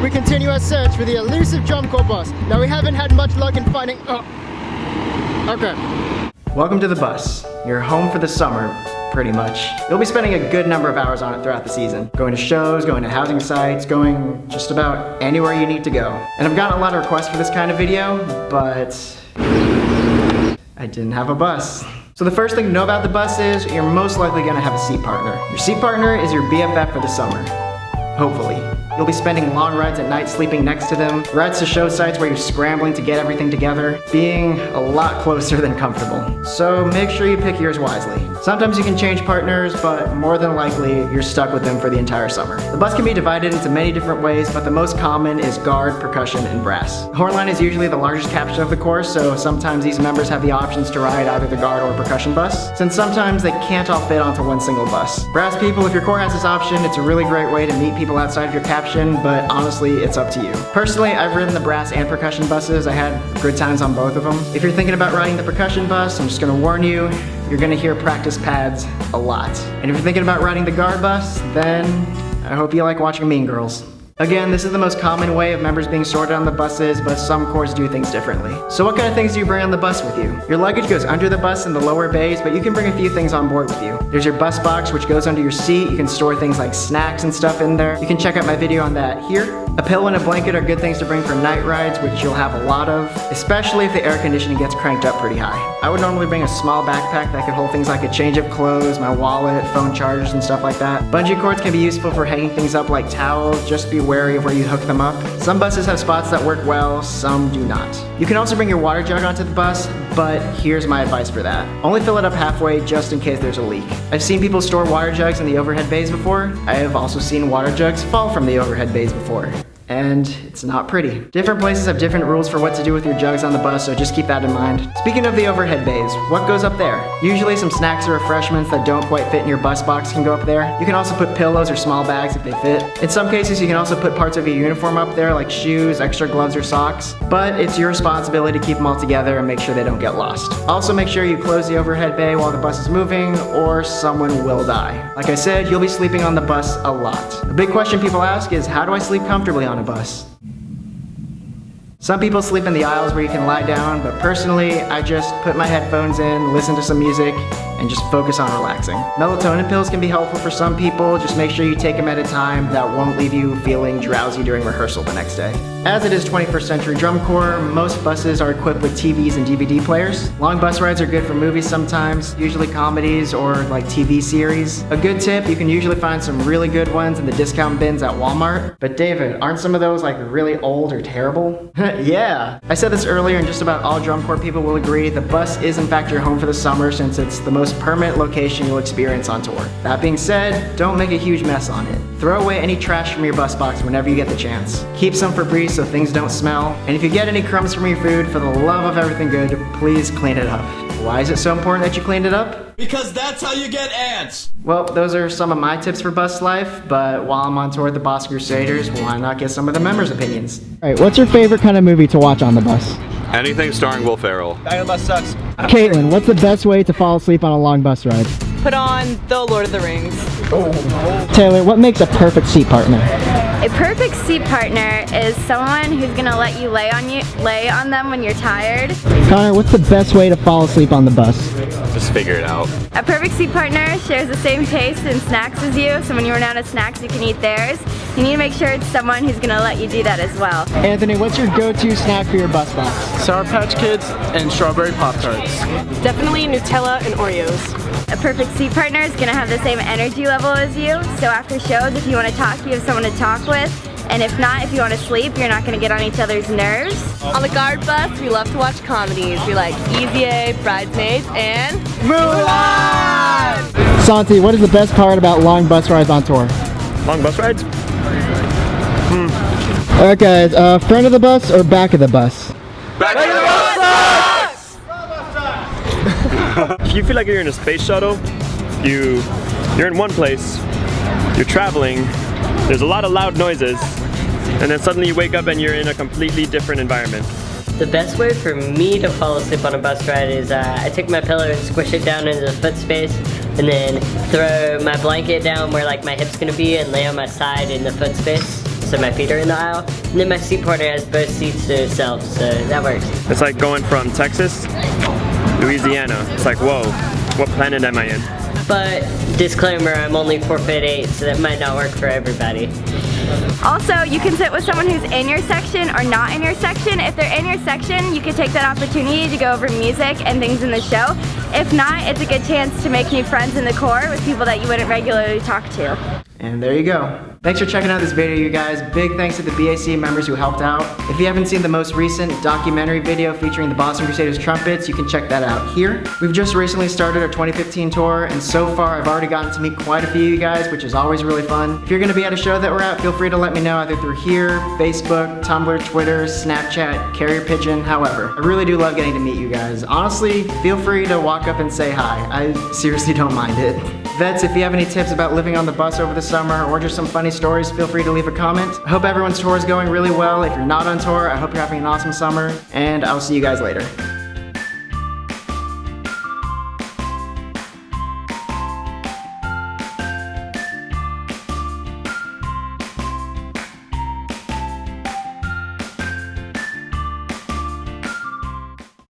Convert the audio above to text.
we continue our search for the elusive drum corps bus. Now we haven't had much luck in finding, okay. Welcome to the bus, your home for the summer, pretty much. You'll be spending a good number of hours on it throughout the season. Going to shows, going to housing sites, going just about anywhere you need to go. And I've gotten a lot of requests for this kind of video, but I didn't have a bus. So the first thing to know about the bus is you're most likely gonna have a seat partner. Your seat partner is your BFF for the summer. Hopefully. You'll be spending long rides at night sleeping next to them, rides to show sites where you're scrambling to get everything together, being a lot closer than comfortable. So make sure you pick yours wisely. Sometimes you can change partners, but more than likely, you're stuck with them for the entire summer. The bus can be divided into many different ways, but the most common is guard, percussion, and brass. The horn line is usually the largest caption of the course, so sometimes these members have the options to ride either the guard or percussion bus, since sometimes they can't all fit onto one single bus. Brass people, if your corps has this option, it's a really great way to meet people outside of your caption, but honestly, it's up to you. Personally, I've ridden the brass and percussion buses. I had good times on both of them. If you're thinking about riding the percussion bus, I'm just gonna warn you, you're gonna hear practice pads a lot. And if you're thinking about riding the guard bus, then I hope you like watching Mean Girls. Again, this is the most common way of members being sorted on the buses, but some corps do things differently. So what kind of things do you bring on the bus with you? Your luggage goes under the bus in the lower bays, but you can bring a few things on board with you. There's your bus box, which goes under your seat. You can store things like snacks and stuff in there. You can check out my video on that here. A pillow and a blanket are good things to bring for night rides, which you'll have a lot of, especially if the air conditioning gets cranked up pretty high. I would normally bring a small backpack that could hold things like a change of clothes, my wallet, phone chargers, and stuff like that. Bungee cords can be useful for hanging things up like towels. Just be wary of where you hook them up. Some buses have spots that work well, some do not. You can also bring your water jug onto the bus, but here's my advice for that. Only fill it up halfway just in case there's a leak. I've seen people store water jugs in the overhead bays before. I have also seen water jugs fall from the overhead bays before. And it's not pretty. Different places have different rules for what to do with your jugs on the bus, so just keep that in mind. Speaking of the overhead bays, what goes up there? Usually some snacks or refreshments that don't quite fit in your bus box can go up there. You can also put pillows or small bags if they fit. In some cases, you can also put parts of your uniform up there, like shoes, extra gloves, or socks. But it's your responsibility to keep them all together and make sure they don't get lost. Also make sure you close the overhead bay while the bus is moving, or someone will die. Like I said, you'll be sleeping on the bus a lot. A big question people ask is, how do I sleep comfortably on a bus? Some people sleep in the aisles where you can lie down, but personally, I just put my headphones in, listen to some music, and just focus on relaxing. Melatonin pills can be helpful for some people. Just make sure you take them at a time. That won't leave you feeling drowsy during rehearsal the next day. As it is 21st Century Drum Corps, most buses are equipped with TVs and DVD players. Long bus rides are good for movies sometimes, usually comedies or like TV series. A good tip, you can usually find some really good ones in the discount bins at Walmart. But David, aren't some of those like really old or terrible? Yeah. I said this earlier and just about all Drum Corps people will agree, the bus is in fact your home for the summer since it's the most permanent location you'll experience on tour. That being said, don't make a huge mess on it. Throw away any trash from your bus box whenever you get the chance. Keep some Febreze so things don't smell. And if you get any crumbs from your food, for the love of everything good, please clean it up. Why is it so important that you cleaned it up? Because that's how you get ants! Well, those are some of my tips for bus life, but while I'm on tour with the Boss Crusaders, why not get some of the members' opinions? Alright, what's your favorite kind of movie to watch on the bus? Anything starring Will Ferrell. Guy on the bus sucks. Caitlin, what's the best way to fall asleep on a long bus ride? Put on the Lord of the Rings. Taylor, what makes a perfect seat partner? A perfect seat partner is someone who's gonna let you lay on them when you're tired. Connor, what's the best way to fall asleep on the bus? Just figure it out. A perfect seat partner shares the same taste in snacks as you, so when you run out of snacks you can eat theirs. You need to make sure it's someone who's gonna let you do that as well. Anthony, what's your go-to snack for your bus box? Sour Patch Kids and strawberry Pop-Tarts. Definitely Nutella and Oreos. A perfect seat partner is gonna have the same energy level as you, so after shows, if you wanna talk, you have someone to talk with. And if not, if you want to sleep, you're not going to get on each other's nerves. On the guard bus, we love to watch comedies. We like Easy A, Bridesmaids, and Mulan! Santi, what is the best part about long bus rides on tour? Long bus rides? Alright guys, front of the bus or back of the bus? Back to the bus! If you feel like you're in a space shuttle, you're in one place, you're traveling, there's a lot of loud noises, and then suddenly you wake up and you're in a completely different environment. The best way for me to fall asleep on a bus ride is I take my pillow and squish it down into the foot space, and then throw my blanket down where like my hip's gonna be and lay on my side in the foot space. So so my feet are in the aisle. And then my seat partner has both seats to herself, so that works. It's like going from Texas, Louisiana. It's like, whoa, what planet am I in? But disclaimer, I'm only 4'8", so that might not work for everybody. Also, you can sit with someone who's in your section or not in your section. If they're in your section, you can take that opportunity to go over music and things in the show. If not, it's a good chance to make new friends in the Corps with people that you wouldn't regularly talk to. And there you go. Thanks for checking out this video, you guys. Big thanks to the BAC members who helped out. If you haven't seen the most recent documentary video featuring the Boston Crusaders trumpets, you can check that out here. We've just recently started our 2015 tour, and so far I've already gotten to meet quite a few of you guys, which is always really fun. If you're gonna be at a show that we're at, feel free to let me know either through here, Facebook, Tumblr, Twitter, Snapchat, Carrier Pigeon, however. I really do love getting to meet you guys. Honestly, feel free to walk up and say hi. I seriously don't mind it. Vets, if you have any tips about living on the bus over the summer or just some funny stories, feel free to leave a comment. I hope everyone's tour is going really well. If you're not on tour, I hope you're having an awesome summer, and I'll see you guys later.